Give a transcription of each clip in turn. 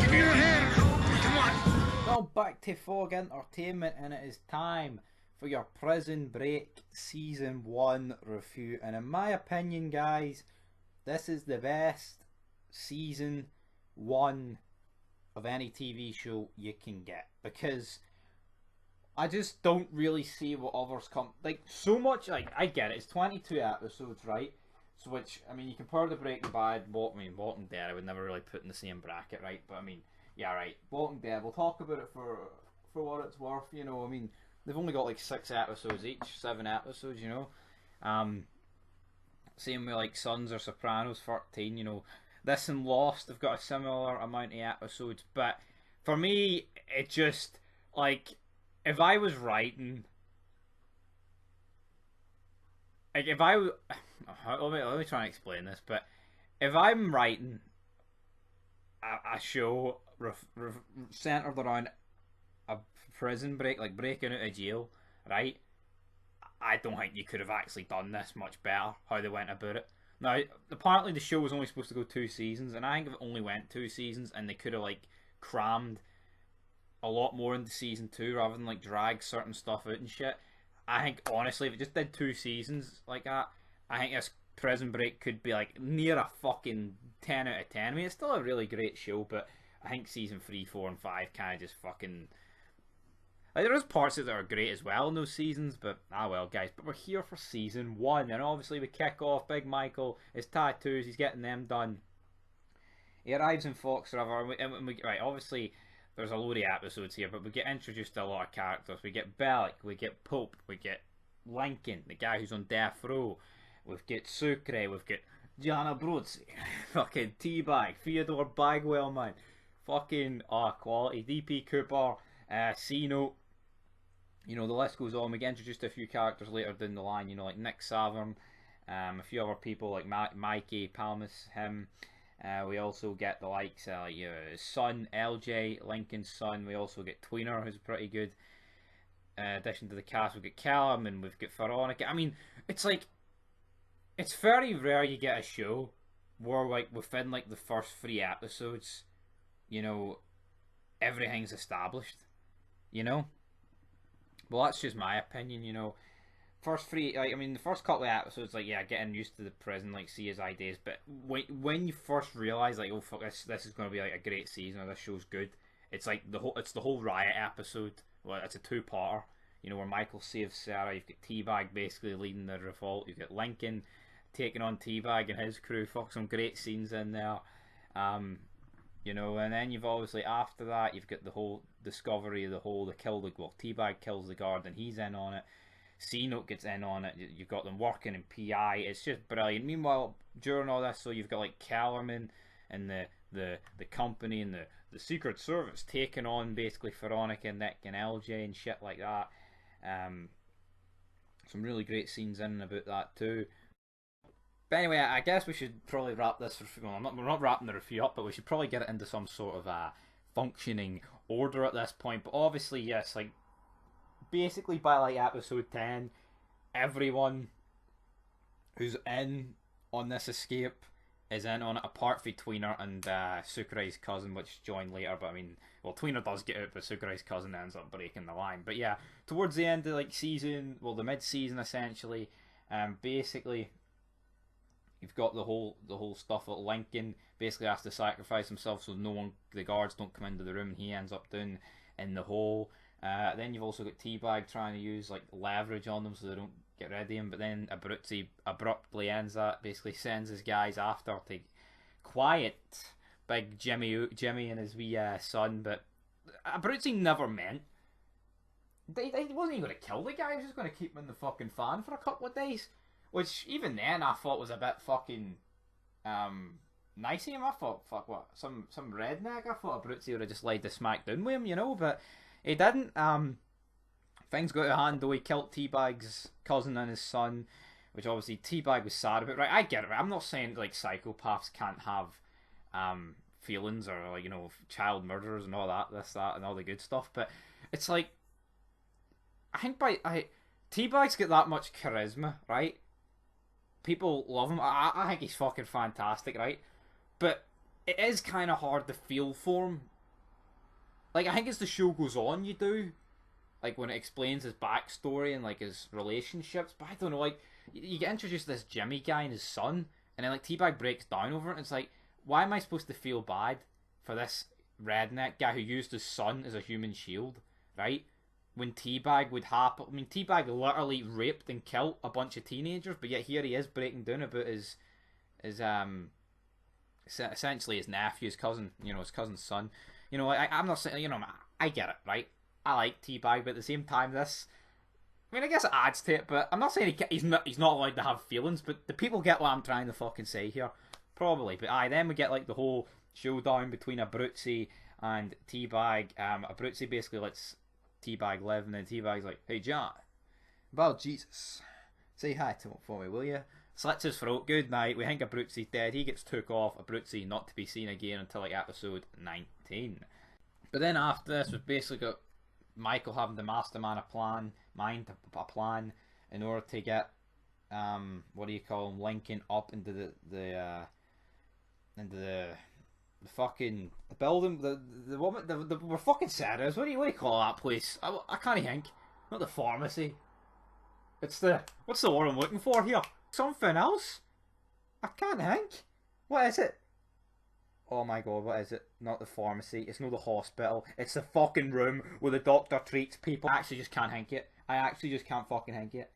Give me your hand. Come on. Well, back to Fog Entertainment, and it is time for your Prison Break Season 1 review. And in my opinion, guys, this is the best Season 1 of any TV show you can get. Because I just don't really see what others come... Like, so much... Like, I get it. It's 22 episodes, right? So, which, I mean, you compare the Breaking Bad, Walking Dead, I would never really put in the same bracket, right? But, I mean... Yeah, right. Walking Dead. We'll talk about it for what it's worth. You know, I mean, they've only got like 6 episodes each, 7 episodes. You know, same with like Sons or Sopranos, 13. You know, this and Lost have got a similar amount of episodes. But for me, it just like if I was writing, like if I let me try and explain this. But if I'm writing a show centered around a prison break, like breaking out of jail, right? I don't think you could have actually done this much better, how they went about it. Now, apparently the show was only supposed to go 2 seasons, and I think if it only went 2 seasons, and they could have, like, crammed a lot more into season 2, rather than, like, drag certain stuff out and shit, I think, honestly, if it just did 2 seasons like that, I think this Prison Break could be, like, near a fucking 10 out of 10. I mean, it's still a really great show, but I think season 3, 4, and 5 kind of just fucking... Like, there is parts of it that are great as well in those seasons, but well, guys. But we're here for season 1, and obviously we kick off Big Michael, his tattoos, he's getting them done. He arrives in Fox River, and we right, obviously there's a load of episodes here, but we get introduced to a lot of characters. We get Bellic, we get Pope, we get Lincoln, the guy who's on death row. We've got Sucre, we've got Gianna Brozzi, fucking Teabag, Theodore Bagwell, man. Fucking, quality. DP Cooper, C-Note. You know, the list goes on. We get introduced to a few characters later down the line, you know, like Nick Savern, a few other people like Mikey Palmas, him. We also get the likes of his son, LJ, Lincoln's son. We also get Tweener, who's pretty good. In addition to the cast, we've got Callum and we've got Veronica. I mean, it's like, it's very rare you get a show where, like, within, like, the first 3 episodes, you know, everything's established, you know? Well, that's just my opinion, you know. First 3, like, I mean, the first couple of episodes, like, yeah, getting used to the prison, like, see his ideas, but when you first realise, like, oh, fuck, this is going to be, like, a great season, or this show's good, it's, like, the whole Riot episode, well, it's a 2-parter, you know, where Michael saves Sarah, you've got Teabag basically leading the revolt, you've got Lincoln taking on Teabag and his crew, fuck, some great scenes in there, you know, and then you've obviously, after that, you've got the whole discovery of Teabag kills the guard and he's in on it. C-Note gets in on it. You've got them working in PI. It's just brilliant. Meanwhile, during all this, so you've got like Kellerman and the company and the Secret Service taking on basically Veronica, Nick, and LJ and shit like that. Some really great scenes in and about that too. But anyway, I guess we should probably wrap this. Well, we're not wrapping the review up, but we should probably get it into some sort of functioning order at this point. But obviously, yes, like basically by like episode 10, everyone who's in on this escape is in on it, apart from Tweener and Sucre's cousin, which joined later. But I mean, well, Tweener does get out, but Sucre's cousin ends up breaking the line. But yeah, towards the end of like season, well, the mid-season essentially, basically. You've got the whole stuff that Lincoln basically has to sacrifice himself so the guards don't come into the room, and he ends up down in the hole. Then you've also got Teabag trying to use like leverage on them so they don't get rid of him, but then Abruzzi abruptly ends that, basically sends his guys after to quiet big Jimmy and his wee son. But Abruzzi never meant he wasn't even going to kill the guy, he was just going to keep him in the fucking fan for a couple of days. Which, even then, I thought was a bit fucking nice of him. I thought, fuck, what, some redneck? I thought Abruzzi would have just laid the smack down with him, you know, but he didn't. Things got out of hand, though. He killed Teabag's cousin and his son, which obviously Teabag was sad about. Right, I get it. I'm not saying, like, psychopaths can't have feelings or, like, you know, child murderers and all that, and all the good stuff, but it's like, I think Teabag's got that much charisma, right? People love him. I think he's fucking fantastic, right? But it is kind of hard to feel for him. Like, I think as the show goes on, you do. Like, when it explains his backstory and, like, his relationships. But I don't know, like, you get introduced to this Jimmy guy and his son, and then, like, T-Bag breaks down over it, and it's like, why am I supposed to feel bad for this redneck guy who used his son as a human shield, right? When T-Bag would happen... I mean, T-Bag literally raped and killed a bunch of teenagers, but yet here he is breaking down about his essentially his nephew, his cousin, his cousin's son. I'm not saying, I get it, right? I like T-Bag, but at the same time, this... I mean, I guess it adds to it, but I'm not saying he's not allowed to have feelings, but the people get what I'm trying to fucking say here. Probably. But then we get, like, the whole showdown between Abruzzi and T-Bag. Abruzzi basically lets T-Bag live, and then T-Bag's like, hey, John, about Jesus, say hi to him for me, will you? Slits his throat, good night. We think Abruzzi's dead. He gets took off. Abruzzi not to be seen again until, like, episode 19. But then after this, we've basically got Michael having to mastermind a plan in order to get Lincoln up into the fucking building, we're fucking Sarah's. What do you call that place? I can't think. Not the pharmacy. It's what's the word I'm looking for here? Something else. I can't think. What is it? Oh my god, what is it? Not the pharmacy. It's not the hospital. It's the fucking room where the doctor treats people. I actually just can't think it. I actually just can't fucking think it.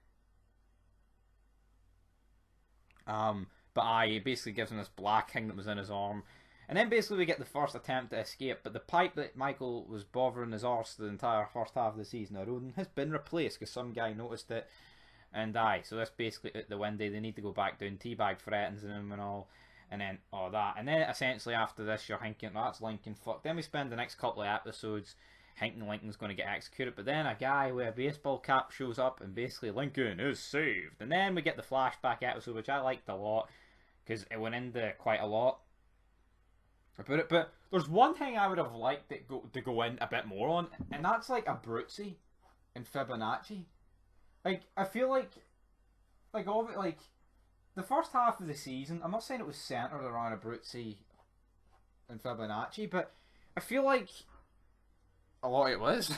But he basically gives him this black thing that was in his arm. And then basically we get the first attempt to escape, but the pipe that Michael was bothering his arse the entire first half of the season of Rodin has been replaced because some guy noticed it and died. So that's basically at the Wendy. They need to go back down. T-Bag threatens him and all. And then all that. And then essentially after this you're thinking, that's Lincoln fucked. Then we spend the next couple of episodes thinking Lincoln's going to get executed. But then a guy with a baseball cap shows up and basically Lincoln is saved. And then we get the flashback episode, which I liked a lot because it went into quite a lot about it. But there's one thing I would have liked it to go in a bit more on, and that's like Abruzzi and Fibonacci. Like, I feel like the first half of the season, I'm not saying it was centered around Abruzzi and Fibonacci, but I feel like a lot it was.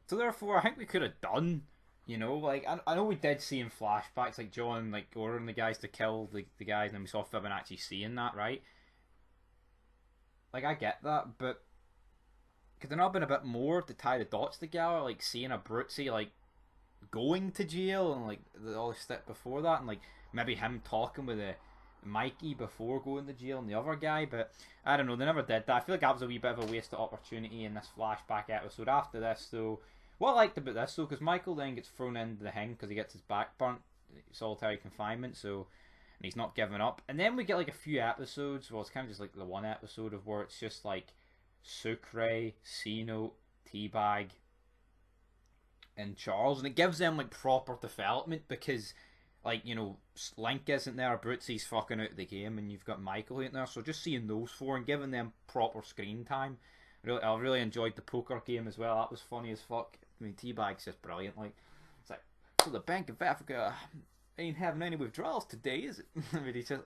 So therefore, I think we could have done, like, I know we did see in flashbacks, like John, like, ordering the guys to kill the guys, and then we saw Fibonacci seeing that, right? Like, I get that, but could there not have been a bit more to tie the dots together, like seeing Abruzzi, like, going to jail, and, like, all the stuff before that, and, like, maybe him talking with Mikey before going to jail and the other guy, but I don't know, they never did that. I feel like that was a wee bit of a wasted opportunity in this flashback episode. After this, though, what I liked about this, though, because Michael then gets thrown into the hang because he gets his back burnt, solitary confinement, so, and he's not giving up. And then we get, like, a few episodes, well, it's kind of just like the one episode of where it's just like Sucre, C-Note, T-Bag, and Charles, and it gives them, like, proper development because, like, Link isn't there, Abruzzi's fucking out of the game, and you've got Michael out there, so just seeing those four and giving them proper screen time. I really enjoyed the poker game as well. That was funny as fuck. I mean, T-Bag's just brilliant. Like, it's like, so the Bank of Africa ain't having any withdrawals today, is it? I mean, he says,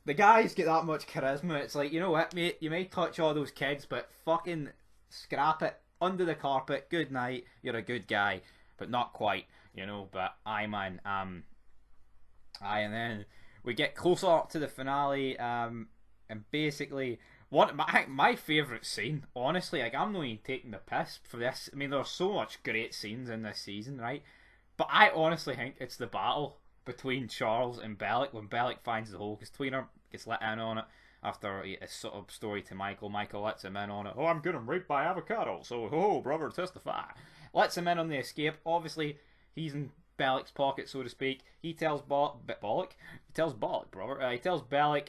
the guys get that much charisma. It's like, you know what, mate, you may touch all those kids, but fucking scrap it under the carpet. Good night. You're a good guy, but not quite, But man, and then we get closer to the finale, and basically, my favourite scene, honestly, like, I'm not even taking the piss for this. I mean, there's so much great scenes in this season, right? But I honestly think it's the battle between Charles and Bellic when Bellic finds the hole, because Tweener gets let in on it after a sort of story to Michael. Michael lets him in on it. Oh, I'm getting raped by avocado, so brother, testify. Lets him in on the escape. Obviously, he's in Bellic's pocket, so to speak. He tells Bellic, brother. He tells Bellic.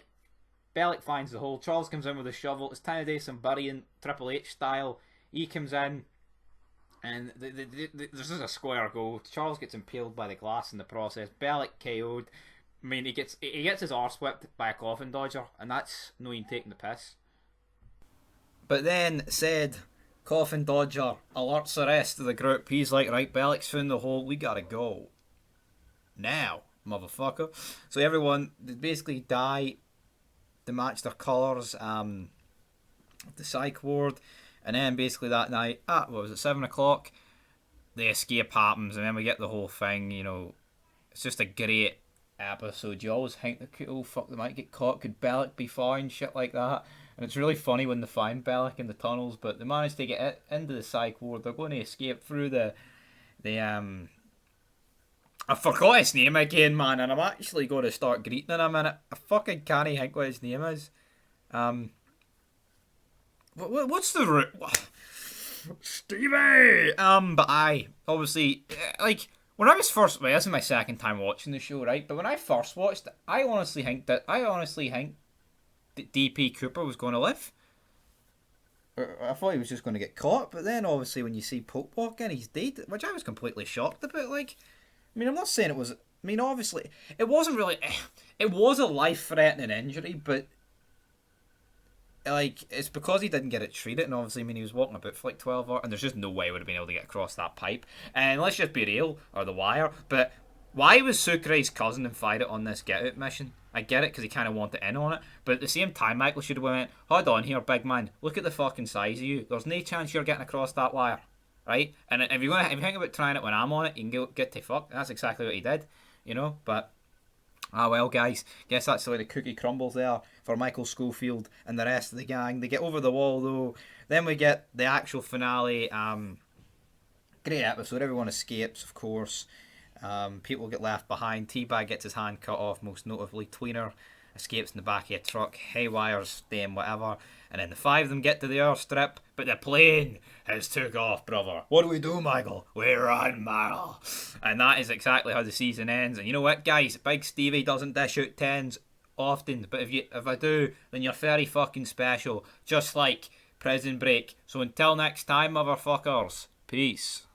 Bellic finds the hole. Charles comes in with a shovel. It's time to do some burying, Triple H style. He comes in, and this is a square goal. Charles gets impaled by the glass in the process. Bellic KO'd. I mean, he gets his arse whipped by a coffin dodger, and that's no even taking the piss. But then said Coffin Dodger alerts the rest of the group. He's like, right, Bellic's found the hole. We gotta go. Now, motherfucker. So everyone, they basically die. They match their colours. The psych ward. And then basically that night, what was it, 7 o'clock? The escape happens. And then we get the whole thing, you know. It's just a great episode. You always think, oh fuck, they might get caught. Could Bellic be fine? Shit like that. And it's really funny when they find Bellic in the tunnels, but they manage to get it into the psych ward. They're going to escape through the I forgot his name again, man, and I'm actually going to start greeting in a minute. I fucking can't think what his name is. What's the root? Stevie! But obviously, like, when I was first, well, this is my second time watching the show, right? But when I first watched it, I honestly think that DP Cooper was going to live. I thought he was just going to get caught, but then obviously when you see Pope walk in, he's dead, which I was completely shocked about. Like, I mean, I'm not saying it was. I mean, obviously, it wasn't really. It was a life-threatening injury, but like, it's because he didn't get it treated, and obviously, I mean, he was walking about for like 12 hours, and there's just no way he would have been able to get across that pipe. And let's just be real, or the wire. But why was Sucre's cousin invited on this get-out mission? I get it, because he kind of wanted in on it. But at the same time, Michael should have went, hold on here, big man. Look at the fucking size of you. There's no chance you're getting across that wire. Right? And if you think about trying it when I'm on it, you can get to fuck. That's exactly what he did. You know? But, well, guys. Guess that's the way the cookie crumbles there for Michael Schofield and the rest of the gang. They get over the wall, though. Then we get the actual finale. Great episode. Everyone escapes, of course. People get left behind. Teabag gets his hand cut off, most notably Tweener escapes in the back of a truck. Haywire's staying whatever. And then the 5 of them get to the airstrip, but the plane has took off, brother. What do we do, Michael? We run, Meryl. And that is exactly how the season ends. And you know what, guys? Big Stevie doesn't dish out 10s often, but if I do, then you're very fucking special. Just like Prison Break. So until next time, motherfuckers. Peace.